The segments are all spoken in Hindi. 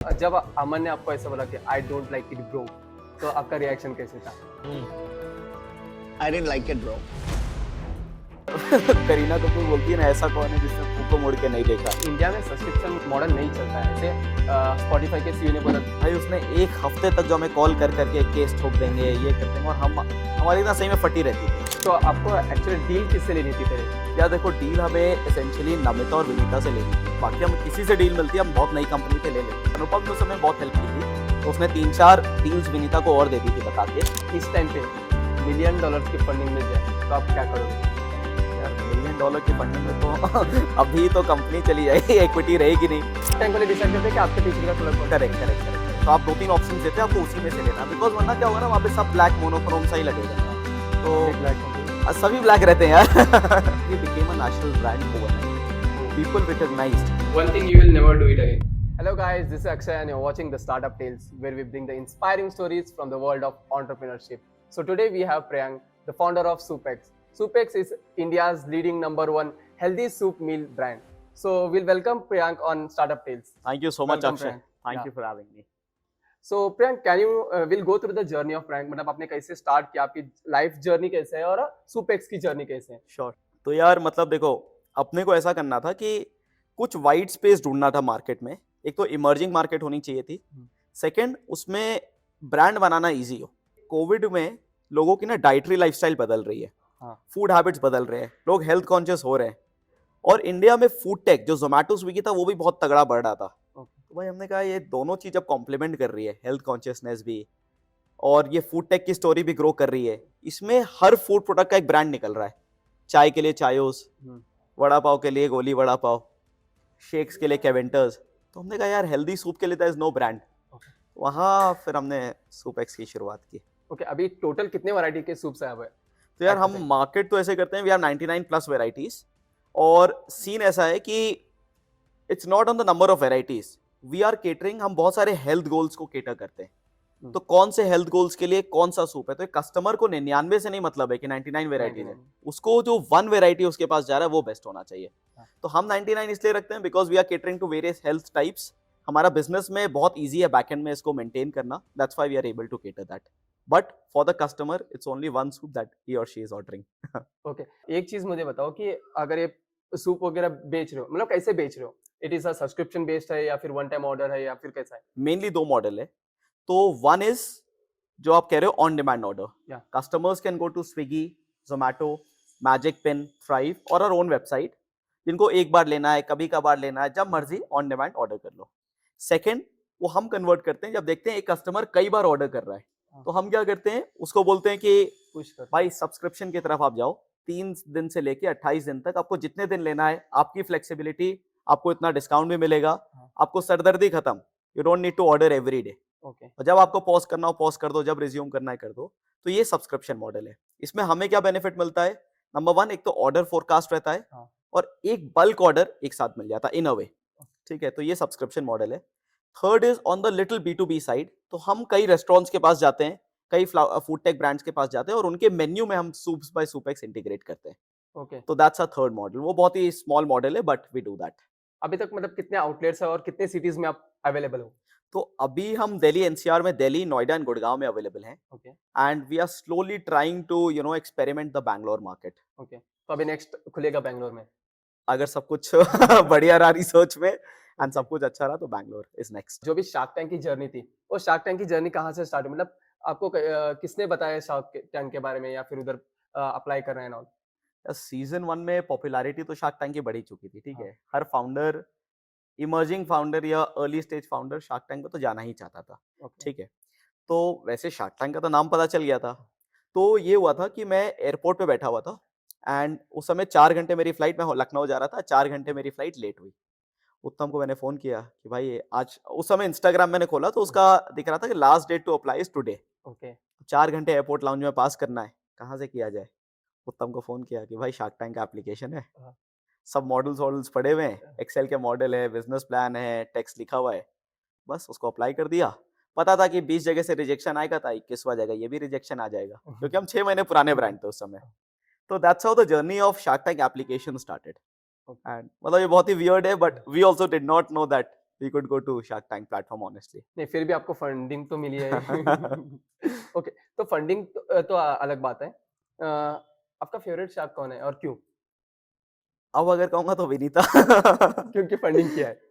जब अमन ने आपको ऐसा बोला कि I don't like it bro, तो आपका रिएक्शन कैसे था? I didn't like it bro. Kareena Kapoor बोलती है ना, ऐसा कौन है जिसने मुंह को मोड़ के नहीं देखा। इंडिया में सब्सक्रिप्शन मॉडल नहीं चलता है ऐसे। स्पॉटिफाई के सीईओ ने बोला भाई उसने एक हफ्ते तक जो हमें कॉल कर करके केस ठोक देंगे, ये कर देंगे, और हमारी ना सही में फटी रहती थी। तो आपको एक्चुअली डील किससे लेनी थी पहले? या देखो, डील हमें एसेंशियली नमिता और विनीता से लेनी थी। बाकी हम किसी से डील मिलती है, हम बहुत नई कंपनी से ले लेते। अनुपम ने उस समय बहुत हेल्प की थी, तो उसने 3-4 डील्स विनीता को और दे दी थी बता के। इस टाइम पे $1 मिलियन की फंडिंग मिल जाए तो आप क्या करोगे? यार $1 मिलियन की फंडिंग में तो अभी तो कंपनी चली जाएगी, इक्विटी रहेगी नहीं। टाइम पहले डिसाइड करते हैं कि आपके पीछे का कलर कौन सा है। करेक्ट। तो आप 2-3 ऑप्शन देते हैं, आपको उसी में से लेना, बिकॉज वरना क्या होगा ना, वहाँ पे सब ब्लैक मोनोक्रोम सा ही लगेगा। तो सभी ब्लैक रहते हैं यार। ये became a national brand overnight. People recognized. One thing you will never do it again. Hello guys, this is Akshay and you're watching the Startup Tales, where we bring the inspiring stories from the world of entrepreneurship. So today we have Priyank, the founder of SoupX. SoupX is India's leading #1 healthy soup meal brand. So we'll welcome Priyank on Startup Tales. Thank you so much, Welcome, Akshay. Priyank. Thank Yeah. you for having me. So Priyank, can you will go through the journey of Priyank, मतलब आपने कैसे स्टार्ट किया, आपकी लाइफ जर्नी कैसे है और SoupX की जर्नी कैसे है? Sure. तो यार मतलब देखो, अपने को ऐसा करना था कि कुछ वाइट स्पेस ढूंढना था मार्केट में। एक तो इमर्जिंग मार्केट होनी चाहिए थी, सेकंड उसमें ब्रांड बनाना इजी हो। कोविड में लोगों की ना डाइटरी लाइफस्टाइल बदल रही है, फूड हैबिट्स बदल रहे हैं, लोग हेल्थ कॉन्शियस हो रहे हैं, और इंडिया में फूड टेक जो जोमेटो स्विगी था वो भी बहुत तगड़ा बढ़ रहा था। तो भाई हमने कहा ये दोनों चीज अब कॉम्प्लीमेंट कर रही है, हेल्थ कॉन्शियसनेस भी और ये फूड टेक की स्टोरी भी ग्रो कर रही है। इसमें हर फूड प्रोडक्ट का एक ब्रांड निकल रहा है। चाय के लिए चायोस, वड़ा पाव के लिए गोली वड़ा पाव, शेक्स के लिए केवेंटर्स। तो हमने कहा यार हेल्दी सूप के लिए देयर इज नो ब्रांड। वहाँ फिर हमने SoupX की शुरुआत की। ओके, अभी टोटल कितने वैरायटी के सूप्स है अब? तो यार हम मार्केट तो ऐसे करते हैं, वी आर 99 प्लस वेराइटीज, और सीन ऐसा है कि it's not on the number of varieties, we are catering, हम बहुत सारे हेल्थ गोल्स को केटर करते हैं। तो कौन से हेल्थ गोल्स के लिए कौन सा सूप है, तो कस्टमर को 99 से नहीं मतलब है कि 99 वेराइटीज है, उसको जो 1 वेराइटी उसके पास जा रहा है वो बेस्ट होना चाहिए। तो हम 99 इसलिए रखते हैं because we are catering to various health types. हमारा बिजनेस में बहुत इजी है बैकएंड में इसको मेंटेन करना, that's why we are able to cater that, but for the customer it's only one soup that he और शी इज ऑर्डरिंग। ओके, एक चीज मुझे बताओ कि अगर ये सूप वगैरह बेच रहे हो, मतलब कैसे बेच रहे हो? It is a subscription based है या फिर वन टाइम ऑर्डर है या फिर कैसा है? मेनली 2 मॉडल है। तो वन इज जो आप कह रहे हो on demand order, customers can go to Swiggy, Zomato, Magicpin, Thrive और आवर ओन वेबसाइट, जिनको एक बार लेना है, कभी कभार लेना है, जब मर्जी ऑन डिमांड ऑर्डर कर लो। सेकंड, वो हम कन्वर्ट करते हैं जब देखते हैं एक कस्टमर कई बार ऑर्डर कर रहा है, तो हम क्या करते हैं उसको बोलते हैं कि भाई सब्सक्रिप्शन की तरफ आप जाओ, 3 दिन से लेके 28 दिन तक आपको जितने दिन लेना है, आपकी फ्लेक्सिबिलिटी, आपको इतना डिस्काउंट भी मिलेगा, आपको सरदर्दी खत्म, you don't need to order every day. और जब आपको पॉज करना हो पॉज कर दो, जब रिज्यूम करना है कर दो। तो ये सब्सक्रिप्शन मॉडल है। इसमें हमें क्या बेनिफिट मिलता है? नंबर 1, एक तो ऑर्डर फोरकास्ट रहता है, और एक बल्क ऑर्डर एक साथ मिल जाता है इन अ वे। ठीक है, तो ये सब्सक्रिप्शन मॉडल है। Third is on the little B2B side, तो हम कई रेस्टोरेंट्स के पास जाते हैं, कई फूड टेक ब्रांड्स के पास जाते हैं, और उनके मेन्यू में हम सूप्स बाय SoupX इंटीग्रेट करते हैं। ओके, तो दैट्स अ थर्ड मॉडल, वो बहुत ही स्मॉल मॉडल है बट वी डू दैट। अभी तक मतलब कितने आउटलेट्स है और कितने सिटीज में आप अवेलेबल हो? तो अभी हम दिल्ली NCR में, दिल्ली, नोएडा एंड गुड़गांव में अवेलेबल हैं, okay and we are slowly trying to experiment the Bangalore market. Okay, तो अभी नेक्स्ट खुलेगा बैंगलोर में? अगर सब कुछ बढ़िया रहा रिसर्च में एंड सब कुछ अच्छा रहा तो बैंगलोर इज नेक्स्ट। जो भी शार्क टैंक की जर्नी थी, वो शार्क टैंक की जर्नी कहाँ से स्टार्ट हुई? मतलब आपको किसने बताया शार्क टैंक के बारे में, या फिर उधर अप्लाई कर रहे हैं? सीजन 1 में पॉपुलैरिटी तो शार्क टैंक की बढ़ी चुकी थी, ठीक है, हर फाउंडर, इमर्जिंग फाउंडर या early stage founder shark tank में तो जाना ही चाहता था, ठीक है। तो वैसे शार्क टैंक का तो नाम पता चल गया था। तो ये हुआ था कि मैं एयरपोर्ट पे बैठा हुआ था, एंड उस समय 4 घंटे मेरी फ्लाइट, मैं लखनऊ जा रहा था, 4 घंटे मेरी फ्लाइट लेट हुई। उत्तम को मैंने फोन किया कि भाई आज, उस समय इंस्टाग्राम मैंने खोला तो उसका दिख रहा था कि last date to apply is today. Okay, 4 घंटे एयरपोर्ट लाउंज में पास करना है, कहाँ से किया जाए? उत्तम को फोन किया कि भाई शार्क टैंक का एप्लीकेशन है, सब मॉडल्स पड़े हुए हैं, एक्सेल के मॉडल है, बिजनेस प्लान है, टेक्स्ट लिखा हुआ है, बस उसको अप्लाई कर दिया। पता था कि 20 जगह से रिजेक्शन आएगा था, 21वां जगह ये भी रिजेक्शन आ जाएगा, क्योंकि हम 6 महीने पुराने ब्रांड थे उस समय। तो that's how the journey of Shark Tank application started. And मतलब ये बहुत ही वियर्ड है, but we also did not know that we could go to Shark Tank platform honestly. नहीं फिर भी आपको फंडिंग तो मिली है ओके तो फंडिंग तो अलग बात है आपका फेवरेट शार्क कौन है और क्यों अब अगर कहूंगा तो विनीता क्योंकि फंडिंग किया है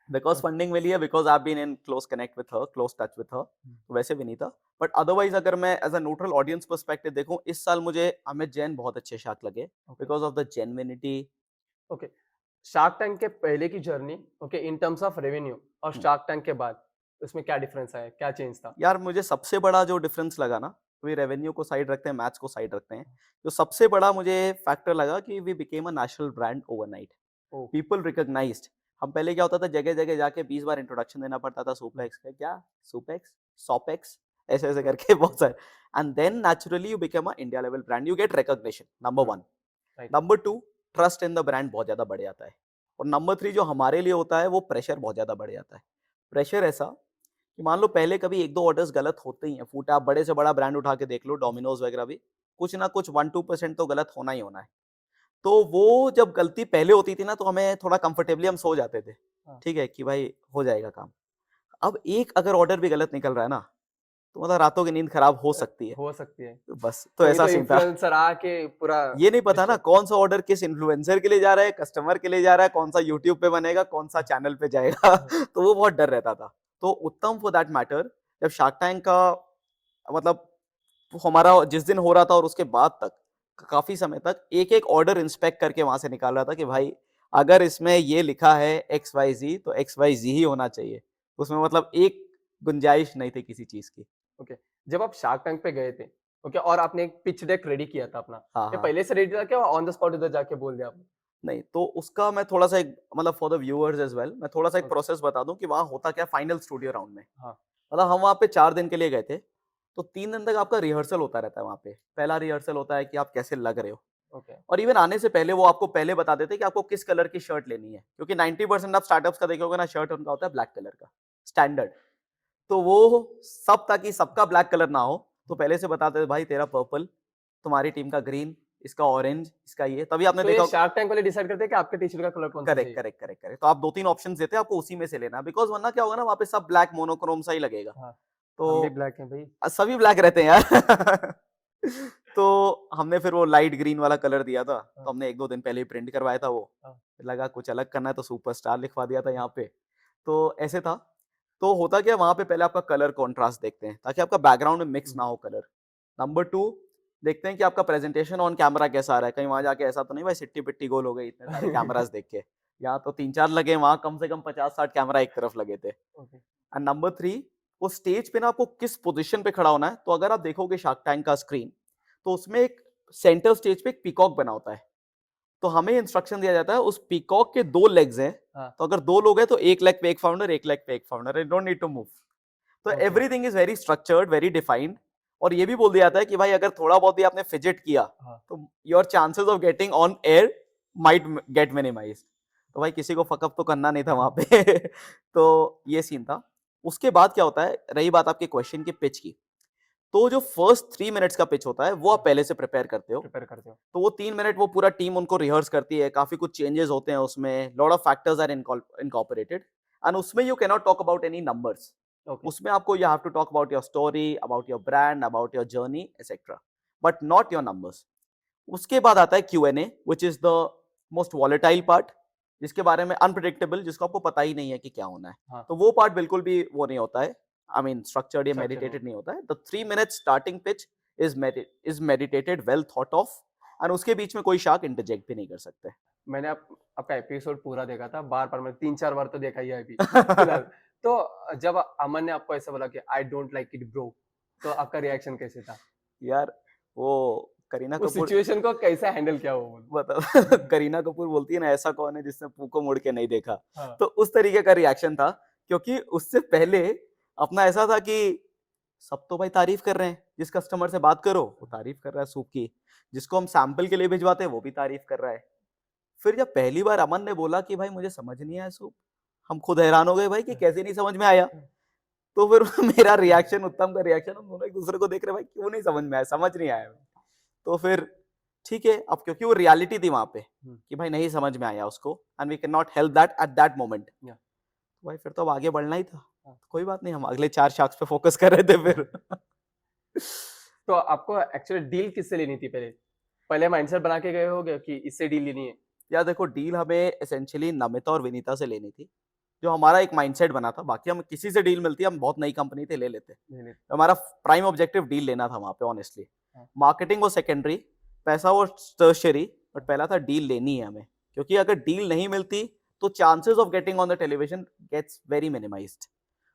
बिकॉज फंडिंग मिली है, because I been in close connect with her, close touch with her, तो वैसे विनीता। बट अदरवाइज अगर मैं as a neutral audience perspective देखूं, इस साल मुझे अमित जैन बहुत अच्छे शार्क लगे because of the genuinity. Okay shark tank के पहले की journey okay in terms of revenue और शार्क टैंक के बाद उसमें क्या डिफरेंस आया क्या चेंज था यार मुझे सबसे बड़ा जो डिफरेंस लगा ना, वी रेवेन्यू को साइड रखते हैं, मैथ्स को साइड रखते हैं, जो सबसे बड़ा मुझे फैक्टर लगा कि we became a national brand overnight. Oh people recognised. हम पहले क्या होता था, जगह जगह जाके 20 बार इंट्रोडक्शन देना पड़ता था, सुपेक्स का क्या, सुपेक्स, सॉपेक्स, ऐसे ऐसे करके बहुत सारे। And then naturally you become a India level brand, you get recognition, number 1। Right number 2, trust in the brand बहुत ज्यादा बढ़ जाता है। और नंबर 3 जो हमारे लिए होता है, वो प्रेशर बहुत ज्यादा बढ़ जाता है। प्रेशर ऐसा कि मान लो पहले कभी 1-2 ऑर्डर्स गलत होते ही हैं, फूटा, आप बड़े से बड़ा ब्रांड उठा के देख लो, डोमिनोज वगैरह भी, कुछ ना कुछ 1-2% तो गलत होना ही होना है। तो वो जब गलती पहले होती थी ना, तो हमें थोड़ा कंफर्टेबली हम सो जाते थे, हाँ। ठीक है कि भाई हो जाएगा काम। अब एक अगर ऑर्डर भी गलत निकल रहा है ना, तो मतलब रातों की नींद खराब हो सकती है। हो सकती है तो बस तो ऐसा सीन था। इन्फ्लुएंसर आके पूरा ये नहीं पता ना डिस्टर्ब कौन सा ऑर्डर किस इन्फ्लुएंसर के लिए जा रहा है, कस्टमर के लिए जा रहा है, कौन सा यूट्यूब पे बनेगा, कौन सा चैनल पे जाएगा तो वो बहुत डर रहता था। तो उत्तम फॉर दैट मैटर, जब शार्क टैंक का मतलब हमारा जिस दिन हो रहा था और उसके बाद तक काफी समय तक एक एक ऑर्डर इंस्पेक्ट करके वहां से निकाल रहा था कि भाई अगर इसमें ये लिखा है XYZ तो XYZ ही होना चाहिए, उसमें मतलब एक गुंजाइश नहीं थी किसी चीज की। ओके जब आप शार्क टैंक पे गए थे ओके और आपने एक पिच डेक रेडी किया था अपना हाँ ये हाँ। पहले से रेडी था क्या ऑन द स्पॉट उधर जाके बोल दिया आपने नहीं तो उसका मैं थोड़ा सा एक मतलब for the viewers as well मैं थोड़ा सा एक Okay. प्रोसेस बता दूं कि वहाँ होता क्या फाइनल स्टूडियो राउंड में। हाँ मतलब हम वहाँ पे 4 दिन के लिए गए थे, तो 3 दिन तक आपका रिहर्सल होता रहता है वहाँ पे। पहला रिहर्सल होता है कि आप कैसे लग रहे हो, ओके और इवन आने से पहले वो आपको पहले बता देते हैं कि आपको किस कलर की शर्ट लेनी है, क्योंकि 90% आप स्टार्टअप्स का देखोगे ना, शर्ट उनका होता है ब्लैक कलर का स्टैंडर्ड। तो वो सब ताकि सबका ब्लैक कलर ना हो, तो पहले से बताते थे भाई तेरा पर्पल, तुम्हारी टीम का ग्रीन, इसका ऑरेंज, इसका ये। तभी आपने तो ये देखा शार्क टैंक वाले डिसाइड करते हैं कि आपके टी शर्ट का कलर कौन सा करेक्ट चाहिए करेक्ट करेक्ट करेक्ट। तो आप 2-3 ऑप्शंस देते हैं, आपको उसी में से लेना है, बिकॉज वरना क्या होगा ना, वहाँ पे सब ब्लैक मोनोक्रोम सा ही लगेगा। हाँ तो हम भी ब्लैक हैं भाई सभी ब्लैक रहते हैं यार तो हमने फिर वो लाइट ग्रीन वाला कलर दिया था, तो हमने 1-2 दिन पहले ही प्रिंट करवाया था वो। हाँ। फिर लगा कुछ अलग करना है तो सुपरस्टार लिखवा दिया था यहाँ पे। तो ऐसे था। तो होता क्या, वहां पे पहले आपका कलर कॉन्ट्रास्ट देखते हैं ताकि आपका बैकग्राउंड में मिक्स ना हो कलर। नंबर 2 देखते हैं कि आपका प्रेजेंटेशन ऑन कैमरा कैसा आ रहा है, कहीं वहां जाके ऐसा तो नहीं भाई सिट्टी पिट्टी गोल हो गई इतने सारे कैमरास देख के। यहाँ तो 3-4 लगे, वहां कम से कम 50-60 कैमरा एक तरफ लगे थे। ओके एंड नंबर 3 वो स्टेज पे ना आपको किस पोजीशन पे खड़ा होना है। तो अगर आप देखोगे शार्क टैंक का स्क्रीन, तो उसमें एक सेंटर स्टेज पे एक पीकॉक बना होता है। तो हमें इंस्ट्रक्शन दिया जाता है, उस पीकॉक के 2 लेग्स हैं, हाँ तो अगर 2 लोग हैं तो एक लेग पे एक फाउंडर, एक लेग पे एक founder, you don't need to move. तो Okay. Everything is very structured, very defined. और ये भी बोल दिया जाता है कि भाई अगर थोड़ा बहुत भी आपने फिजिट किया, हाँ तो your chances of getting on air might get minimised. तो भाई किसी को फकअप तो करना नहीं था वहां पे तो ये सीन था। उसके बाद क्या होता है, रही बात आपके क्वेश्चन की पिच की, तो जो फर्स्ट 3 मिनट्स का पिच होता है वो आप पहले से प्रिपेयर करते हो। प्रिपेयर करते हो तो वो 3 मिनट वो पूरा टीम उनको रिहर्स करती है, काफी कुछ चेंजेस होते हैं उसमें, lot of factors are incorporated, and उसमें you can not talk about any numbers. Okay उसमें आपको you have to talk about your story, about your brand, about your journey etcetera, but not your numbers. उसके बाद आता है Q&A, which is the most volatile part, जिसके बारे में अनप्रेडिक्टेबल, जिसको आपको पता ही नहीं है कि क्या होना है। हाँ तो वो पार्ट बिल्कुल भी वो नहीं होता है, आई मीन स्ट्रक्चर्ड या Structured मेडिटेटेड नहीं होता है। The 3 minute starting pitch is meditated, well thought of, and उसके बीच में कोई शार्क इंटरजेक्ट भी नहीं कर सकते मैंने आपका एपिसोड पूरा देखा था बार मैं 3-4 बार तो देखा ही है अभी फिलहाल तो जब अमन ने आपको ऐसा बोला कि I don't like it bro तो आपका रिएक्शन कैसे था यार वो करीना उस कपूर सिचुएशन को कैसे हैंडल किया वो बोल बता करीना कपूर बोलती है ना, ऐसा कौन है जिसने पू को मुड़ के नहीं देखा। हाँ तो उस तरीके का रिएक्शन था, क्योंकि उससे पहले अपना ऐसा था कि सब तो भाई तारीफ कर रहे हैं, जिस कस्टमर से बात करो वो तारीफ कर रहा है सूप की, जिसको हम सैंपल के लिए भिजवाते हैं वो भी तारीफ कर रहा है। फिर जब पहली बार अमन ने बोला कि भाई मुझे समझ नहीं आया सूप, हम खुद हैरान हो गए भाई कि कैसे नहीं समझ में आया। तो फिर मेरा रिएक्शन, उत्तम का रिएक्शन, हम दोनों एक दूसरे को देख रहे भाई क्यों नहीं समझ में आया, समझ नहीं आया। तो फिर ठीक है, अब क्योंकि वो रियलिटी थी वहां पे कि भाई नहीं समझ में आया उसको, and we can not help that at that moment. Yeah. तो भाई फिर तो अब आगे बढ़ना ही था। हाँ। तो कोई बात नहीं, हम अगले 4 शार्क्स पे फोकस कर रहे थे फिर। तो आपको एक्चुअली डील किससे लेनी थी पहले? पहले माइंडसेट बना के गए होगे कि इससे डील लेनी है? या देखो, डील हमें एसेंशियली नमिता और विनीता से लेनी थी, जो हमारा एक माइंडसेट बना था। बाकी हम किसी से डील मिलती है, हम बहुत नई कंपनी थे, ले लेते। नहीं, नहीं। तो हमारा प्राइम ऑब्जेक्टिव डील लेना था वहां पे ऑनेस्टली। हाँ। मार्केटिंग वो सेकेंडरी, पैसा वो टर्शियरी, बट पहला था डील लेनी है हमें, क्योंकि अगर डील नहीं मिलती तो chances of getting on the television gets very minimised,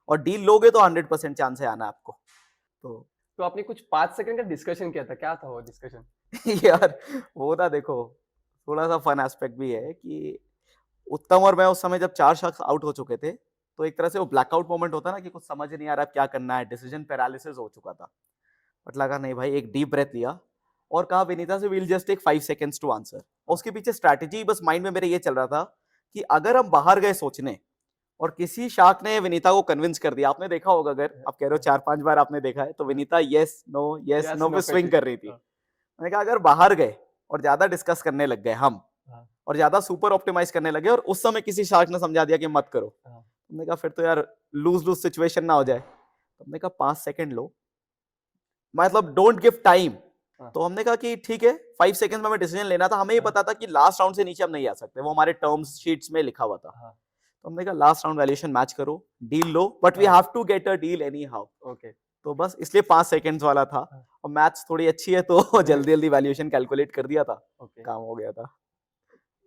और डील लोगे तो 100% चांस है आना आपको। तो आपने कुछ 5 सेकंड का डिस्कशन किया था, क्या था वो डिस्कशन? यार वो था, देखो थोड़ा सा फन एस्पेक्ट भी है कि उत्तम और मैं उस समय जब 4 शख्स आउट हो चुके थे, तो एक तरह से वो ब्लैकआउट मोमेंट होता है ना, कि कुछ समझ नहीं आ रहा क्या करना है, डिसीजन पैरालिसिस हो चुका था। बट लगा नहीं भाई, एक डीप ब्रेथ लिया और कहा विनीता से we'll just take 5 seconds to answer. और उसके पीछे स्ट्रैटेजी बस माइंड में मेरे ये चल रहा था कि अगर हम बाहर गए सोचने और किसी शार्क ने विनीता को कन्विंस कर दिया, आपने देखा होगा, अगर आप कह रहे हो 4-5 बार आपने देखा है, तो विनीता यस नो पे स्विंग कर रही थी। मैंने कहा अगर बाहर गए और ज्यादा डिस्कस करने लग गए हम, और ज्यादा सुपर ऑप्टिमाइज करने लगे, और उस समय किसी शार्क ने समझा दिया कि मत करो, हमने कहा फिर तो यार लूज लूज सिचुएशन ना हो जाए। तो हमने कहा 5 सेकंड लो, मतलब डोंट गिव टाइम। तो हमने कहा कि ठीक है, 5 सेकंड में हमें डिसीजन लेना था। हमें ये पता था कि लास्ट राउंड से नीचे हम नहीं आ सकते, वो हमारे टर्म्स शीट्स में लिखा हुआ था। तो हमने कहा लास्ट राउंड वैल्यूएशन मैच करो, डील लो, but we have to get a deal anyhow. Okay. तो बस इसलिए 5 सेकंड्स वाला था, और मैथ्स थोड़ी अच्छी है तो जल्दी जल्दी वैल्यूएशन कैलकुलेट कर दिया था, काम हो गया था।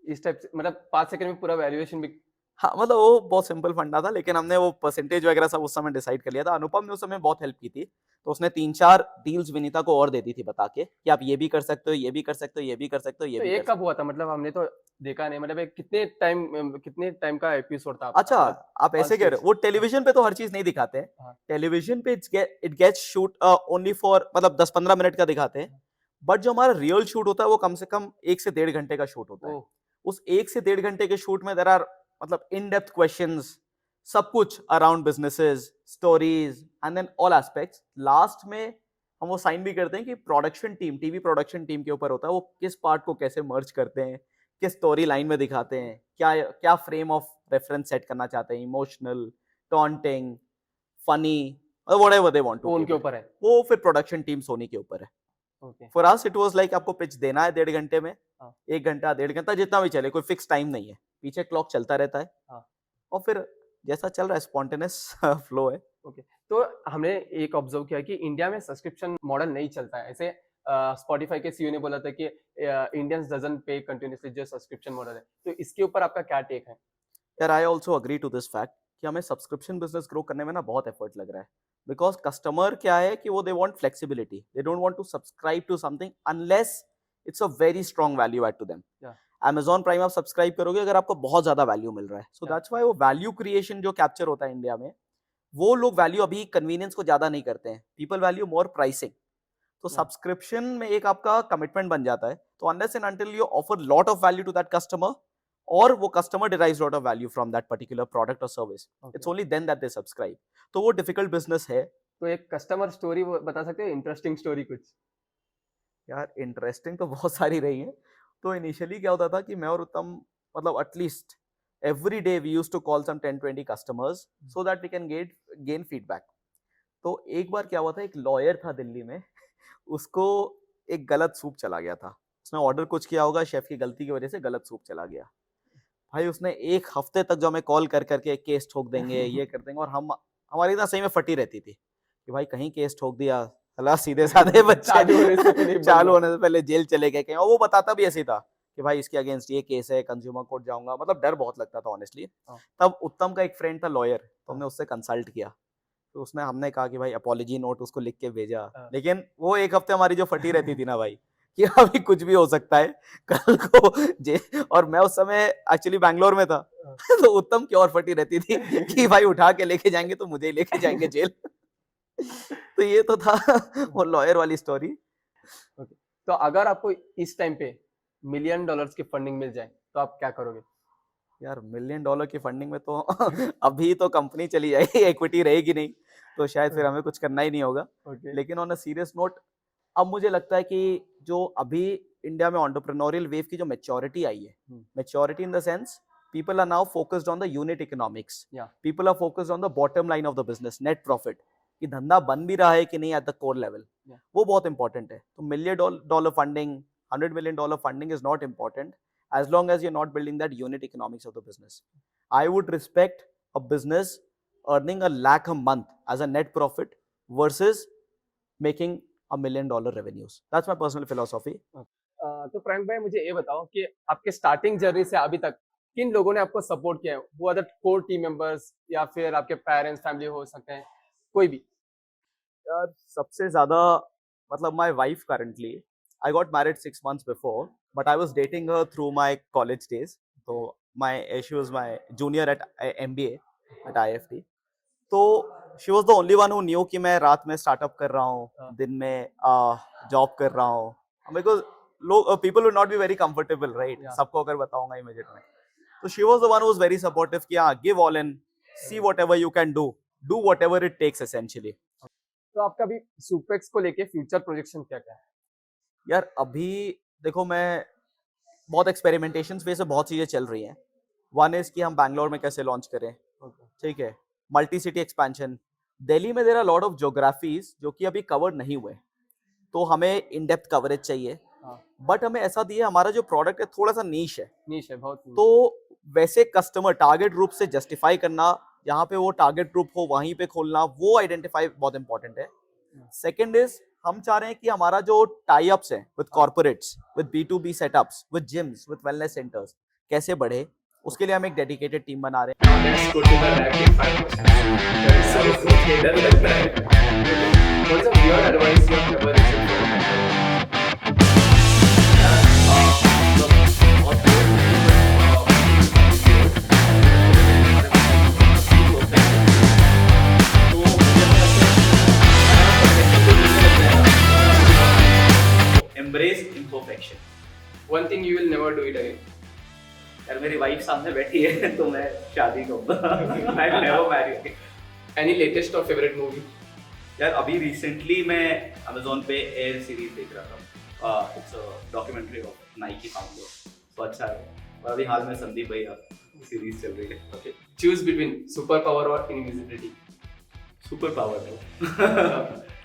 इस टाइप से मतलब 5 सेकंड में पूरा वैल्यूएशन भी? हाँ, मतलब वो बहुत सिंपल फंडा था, लेकिन हमने वो परसेंटेज वगैरह सब उस समय डिसाइड कर लिया था। अनुपम ने उस समय बहुत हेल्प की थी, तो उसने 3-4 डील्स विनीता को और दे दी थी बता के कि आप ये भी कर सकते हो, ये भी कर सकते हो, ये भी कर सकते हो, ये तो भी ये कर सकते कब हुआ था? मतलब हमने तो देखा नहीं, मतलब एक कितने टाइम का एपिसोड था हो। आपका? अच्छा, मतलब आप ऐसे कह रहे हो, वो टेलीविजन पे तो हर चीज नहीं दिखाते हैं। हाँ। टेलीविजन पे it gets shoot only for, मतलब 10-15 मिनट का दिखाते हैं, बट जो हमारा रियल शूट होता है वो कम से कम 1 से 1.5 घंटे का शूट होता है। ओह! उस 1 से 1.5 घंटे के शूट में देयर आर, मतलब इन डेप्थ क्वेश्चंस, सब कुछ around businesses, stories, and then all aspects. Last में हम वो साइन भी करते हैं कि production team, TV production team के ऊपर होता है, वो किस पार्ट को कैसे मर्ज करते हैं, किस स्टोरी लाइन में दिखाते हैं, क्या क्या फ्रेम ऑफ रेफरेंस सेट करना चाहते हैं, emotional, taunting, funny, whatever they want to वो कीप उनके इट, ऊपर है। वो फिर प्रोडक्शन टीम सोनी के ऊपर है। Okay. For us it was like आपको पिच देना है 1.5 घंटे में, हाँ। 1 घंटा 1.5 घंटा जितना भी चले, कोई फिक्स टाइम नहीं है, पीछे क्लॉक चलता रहता है। हाँ। और फिर जैसा चल रहा है, स्पॉन्टेनियस फ्लो है। ओके। तो हमने एक ऑब्जर्व किया कि इंडिया में सब्सक्रिप्शन मॉडल नहीं चलता है। ऐसे स्पॉटिफाई के सीईओ ने बोला था कि इंडियंस डजंट पे कंटिन्यूअसली जो सब्सक्रिप्शन मॉडल है। तो इसके ऊपर आपका क्या टेक है? यार I also agree to this fact कि हमें सब्सक्रिप्शन बिजनेस ग्रो करने में ना बहुत एफर्ट लग रहा है, बिकॉज कस्टमर क्या है कि वो they want flexibility, they don't want to subscribe to something unless it's a very strong value add to them. Amazon prime आप सब्सक्राइब करोगे अगर आपको बहुत ज्यादा वैल्यू मिल रहा है, सो दैट्स व्हाई वो वैल्यू क्रिएशन जो कैप्चर होता है इंडिया में, वो लोग वैल्यू अभी कन्वीनियंस को ज्यादा नहीं करते हैं, पीपल वैल्यू मोर प्राइसिंग। तो सब्सक्रिप्शन में एक आपका कमिटमेंट बन जाता है, तो unless and until you offer lot of value to that customer, और वो customer derives lot of value from that particular product और service, it's only then that they subscribe. तो वो डिफिकल्ट बिजनेस है। तो एक कस्टमर स्टोरी बता सकते हो, इंटरेस्टिंग स्टोरी कुछ? यार इंटरेस्टिंग तो बहुत सारी रही है। तो इनिशियली क्या होता था कि मैं और उत्तम, मतलब at least every day we used to call some 10-20 customers so that we can gain feedback. तो एक बार क्या हुआ था, एक लॉयर था दिल्ली में उसको एक गलत सूप चला गया था, उसने ऑर्डर कुछ किया होगा, शेफ की गलती की वजह से गलत सूप चला गया। भाई उसने 1 हफ्ते तक जो हमें कॉल कर करके केस ठोक देंगे, ये कर देंगे, और हम, हमारी इतना सही में फटी रहती थी कि भाई कहीं केस ठोक दिया, अल्लाह सीधे साधे बच्चे चालू होने से पहले जेल चले गए कहीं। और वो बताता भी ऐसे था कि भाई इसके अगेंस्ट ये केस है, कंज्यूमर कोर्ट जाऊंगा, मतलब डर बहुत लगता था ऑनेस्टली। तब उत्तम का एक फ्रेंड था लॉयर, तो हमने उससे कंसल्ट किया, तो उसने, हमने कहा कि भाई अपॉलॉजी नोट उसको लिख के भेजा, लेकिन वो 1 हफ्ते हमारी जो फटी रहती थी ना भाई कि अभी कुछ भी हो सकता है कल को जे, और मैं उस समय एक्चुअली बैंगलोर में था तो उत्तम की और फटी रहती थी कि भाई उठा के लेके जाएंगे तो मुझे लेके जाएंगे जेल। तो ये तो था वो लॉयर वाली स्टोरी। तो अगर आपको इस टाइम पे $1 मिलियन की फंडिंग मिल जाए तो आप क्या करोगे? यार $1 मिलियन की फंडिंग में तो अभी तो कंपनी चली जाएगी, इक्विटी रहेगी नहीं, तो शायद फिर हमें कुछ करना ही नहीं होगा। लेकिन ऑन अ सीरियस नोट, अब मुझे लगता है कि जो अभी इंडिया में एंटरप्रेन्योरियल वेव की जो मैच्योरिटी आई है, maturity in the sense people are now focused on the unit economics. Yeah. People are focused on the bottom line of the business, net profit. कि धंधा बन भी रहा है कि नहीं at the core level. Yeah. वो बहुत important है. तो $1 million funding, $100 million funding is not important as long as you're not building that unit economics of the business. I would respect a business earning $1 lakh a month as a net profit versus making $1 million revenues. That's my personal philosophy. तो प्रैंक भाई मुझे ये बताओ कि आपके स्टार्टिंग जर्नी से अभी तक किन लोगों ने आपको सपोर्ट किया है? वो अदर कोर टीम मेंबर्स या फिर आपके पेरेंट्स, फैमिली हो सकते हैं, कोई भी? यार सबसे ज्यादा मतलब my wife currently, I got married 6 months before, but I was dating her through my college days. So she was my junior at MBA at IFT. तो she was the only one who knew कि मैं रात में स्टार्टअप कर रहा हूँ, दिन में जॉब कर रहा हूँ. Because people would not be very comfortable, right? सबको अगर बताऊंगा immediate में. So she was the one who was very supportive कि हाँ, give all in, see whatever you can do whatever it takes essentially. तो आपका अभी सुपेक्स को लेके फ्यूचर प्रोजेक्शन क्या क्या है? यार अभी देखो मैं बहुत एक्सपेरिमेंटेशन फेज से बहुत चीजें चल रही हैं. वन इज कि हम बैंगलोर में कैसे लॉन्च करें, ठीक है. Multi city expansion. दिल्ली में there are lot of geographies जो कि अभी कवर नहीं हुए, तो हमें इन डेप्थ कवरेज चाहिए. बट हमें ऐसा दिए, हमारा जो प्रोडक्ट है थोड़ा सा नीश है बहुत. तो वैसे कस्टमर टारगेट ग्रुप से जस्टिफाई करना, जहाँ पे वो टारगेट ग्रुप हो वहीं पे खोलना, वो आइडेंटिफाई बहुत इंपॉर्टेंट है. सेकंड इज हम चाह रहे हैं कि हमारा जो टाई अप्स है with corporates, with B2B setups, with gyms, with wellness centres कैसे बढ़े, उसके लिए हम एक डेडिकेटेड टीम बना रहे हैं. Let's go to the rapid fire questions. That is so okay. That's right. What's a weird advice you have ever received from a mentor? Embrace imperfection. One thing you will never do it again. यार मेरी वाइफ सामने बैठी है तो मैं शादी करूंगा. I will never marry again. Any latest or favorite movie? यार अभी रिसेंटली मैं Amazon पे एयर सीरीज देख रहा था. It's a documentary of Nike founder. तो अच्छा है. और अभी हाल में संदीप भैया सीरीज चल रही है. Okay. Choose between superpower or invisibility. Super power.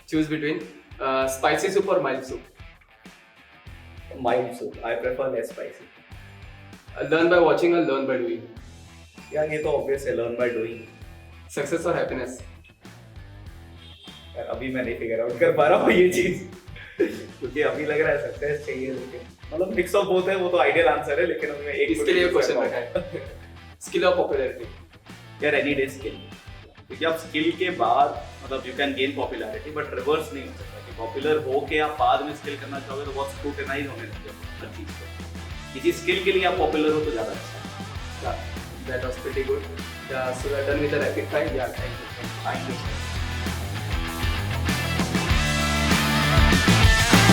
Choose between spicy soup or mild soup. Mild soup. I prefer less spicy. Learn by watching or learn by doing. यार ये तो ऑब्वियस है, learn by doing. Success or happiness. यार अभी मैं नहीं फिगर आउट कर पा रहा हूँ ये चीज, क्योंकि अभी लग रहा है सक्सेस चाहिए, लेकिन मतलब मिक्स ऑफ बोथ है. वो तो आइडियल आंसर है, लेकिन अभी मैं एक इसके लिए क्वेश्चन रखा है. स्किल और पॉपुलैरिटी. यार एनी डे स्किल. क्योंकि आप स्किल के बाद मतलब you can gain popularity, but reverse नहीं हो सकता कि पॉपुलर हो के आप बाद में स्किल करना चाहोगे तो बहुत स्क्रूटिनाइज होने लग जाओगे हर चीज पर. किसी स्किल के लिए आप पॉपुलर हो तो ज्यादा अच्छा है. That was pretty good. So we're done with the rapid fire. Yeah, thank you. Thank you.